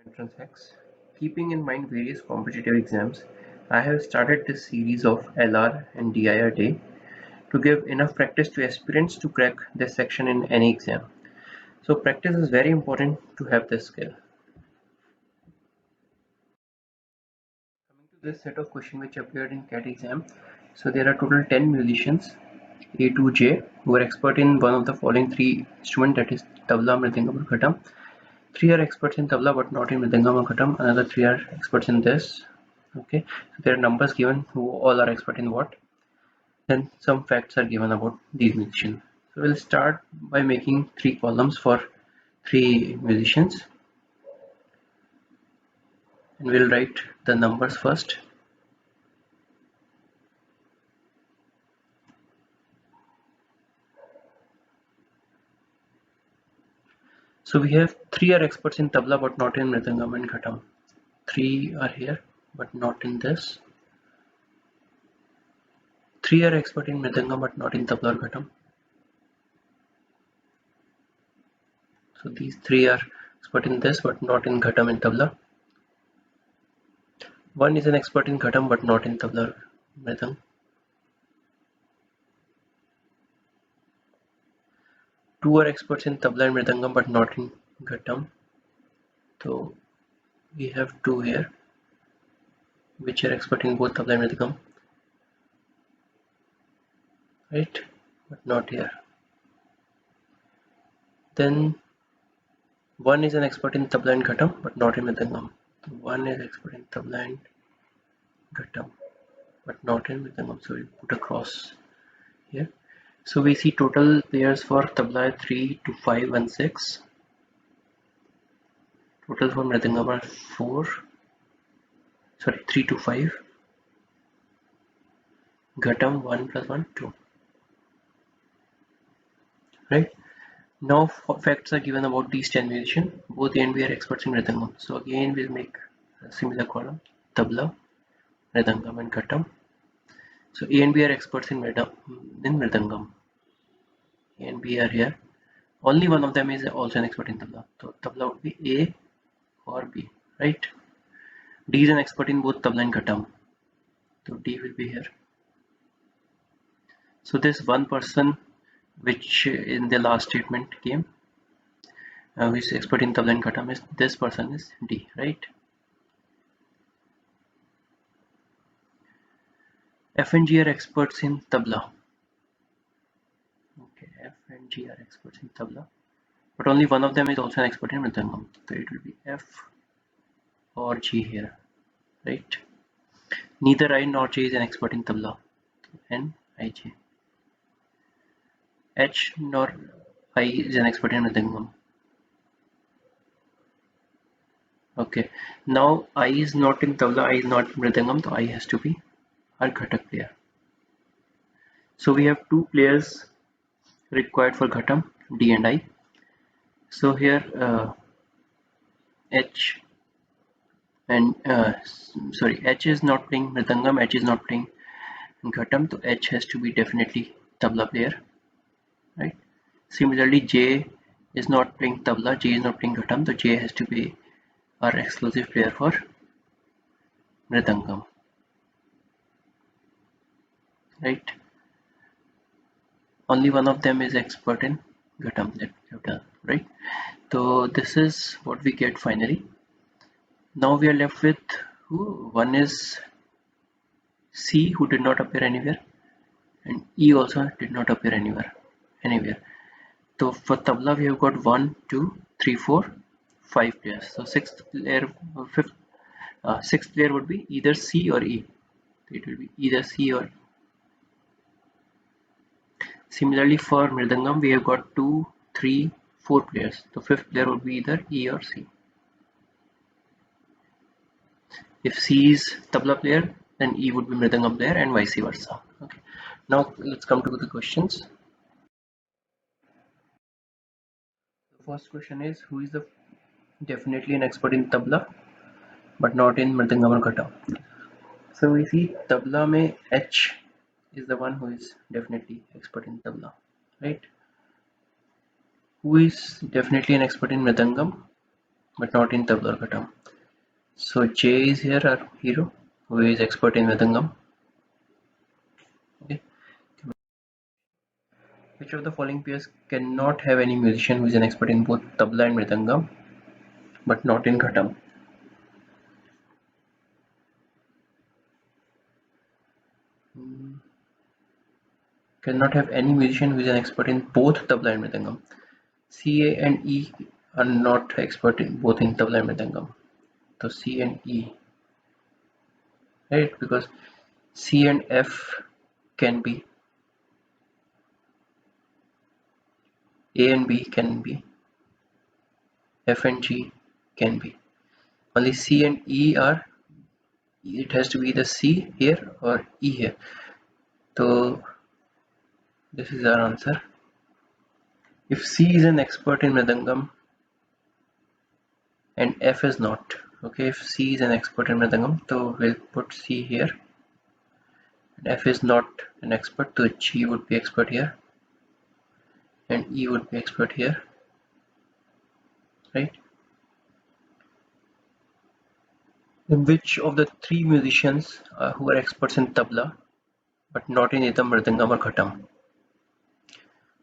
Entrance Hacks. Keeping in mind various competitive exams, I have started this series of LR and DIR Day to give enough practice to aspirants to crack this section in any exam. So practice is very important to have this skill. Coming to this set of questions which appeared in CAT exam, so there are total 10 musicians A to J who are expert in one of the following three instruments, that is tabla, mridangam or ghatam. Three are experts in tabla but not in mridangam or ghatam. Another three are experts in this. Okay, so there are numbers given who all are expert in what. Then some facts are given about these musicians. So we'll start by making three columns for three musicians, and we'll write the numbers first. So we have three are experts in tabla but not in mridangam and ghatam. Three are here but not in this. Three are expert in mridangam but not in tabla or ghatam. So these three are expert in this but not in ghatam and tabla. One is an expert in ghatam but not in tabla or mridangam. Two are experts in tabla and mridangam but not in ghatam. So we have two here which are expert in both tabla and mridangam, right? But not here. Then one is an expert in tabla and ghatam but not in mridangam. One is expert in tabla and ghatam but not in mridangam. So we put a cross here. So we see total players for tabla 3 to 5 and 6. Total for mridangam are 3 to 5. Ghatam 1 plus 1, 2. Right? Now facts are given about these 10 musicians. Both A and B are experts in mridangam. So again we'll make a similar column. Tabla, mridangam and ghatam. So A and B are experts in mridangam. A and B are here. Only one of them is also an expert in tabla. So tabla would be A or B, right? D is an expert in both tabla and ghatam. So D will be here. So this one person which in the last statement came, who is expert in tabla and ghatam, is this person is D, right? F and G are experts in tabla. Okay, F and G are experts in tabla, but only one of them is also an expert in mridangam. So it will be F or G here, right? Neither I nor J is an expert in tabla. N, I, J. H nor I is an expert in mridangam. Okay, now I is not in tabla, I is not in mridangam, so I has to be our ghatak player. So we have two players required for ghatam, D and I. So here H and H is not playing mridangam, H is not playing ghatam, so H has to be definitely tabla player, right? Similarly, J is not playing tabla, J is not playing ghatam, so J has to be our exclusive player for mridangam, right? Only one of them is expert in ghatam that we have done, right? So this is what we get finally. Now we are left with who? One is C, who did not appear anywhere, and E also did not appear anywhere. So for tabla we have got 1, 2, 3, 4, 5 players. So sixth player would be either C or E. It will be either C or E. Similarly for mridangam we have got 2, 3, 4 players. So fifth player would be either E or C. If C is tabla player, then E would be mridangam player and vice versa. Okay. Now let's come to the questions. The first question is, who is the definitely an expert in tabla but not in mridangam or ghatam? So we see tabla mein H is the one who is definitely expert in tabla, right? Who is definitely an expert in mridangam? but not in tabla or ghatam. So J is here our hero, who is expert in Mridangam. Okay. Which of the following pairs cannot have any musician who is an expert in both tabla and Mridangam, but not in ghatam? Cannot have any musician who is an expert in both tabla and Mridangam. C, A and E are not expert in both in tabla and Mridangam. So C and E, right? Because C and F can be, A and B can be, F and G can be. Only C and E are, it has to be the C here or E here. So this is our answer. If C is an expert in Mridangam and F is not, okay, if C is an expert in Mridangam, so we'll put C here. And F is not an expert, so G would be expert here and E would be expert here, right? Then which of the three musicians who are experts in tabla but not in Idam, Mridangam or Ghatam?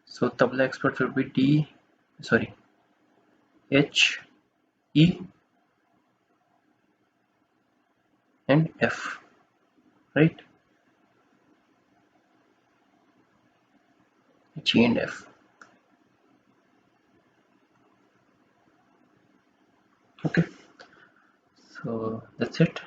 So tabla experts would be H, E and F, right? H, E and F. Okay, so that's it.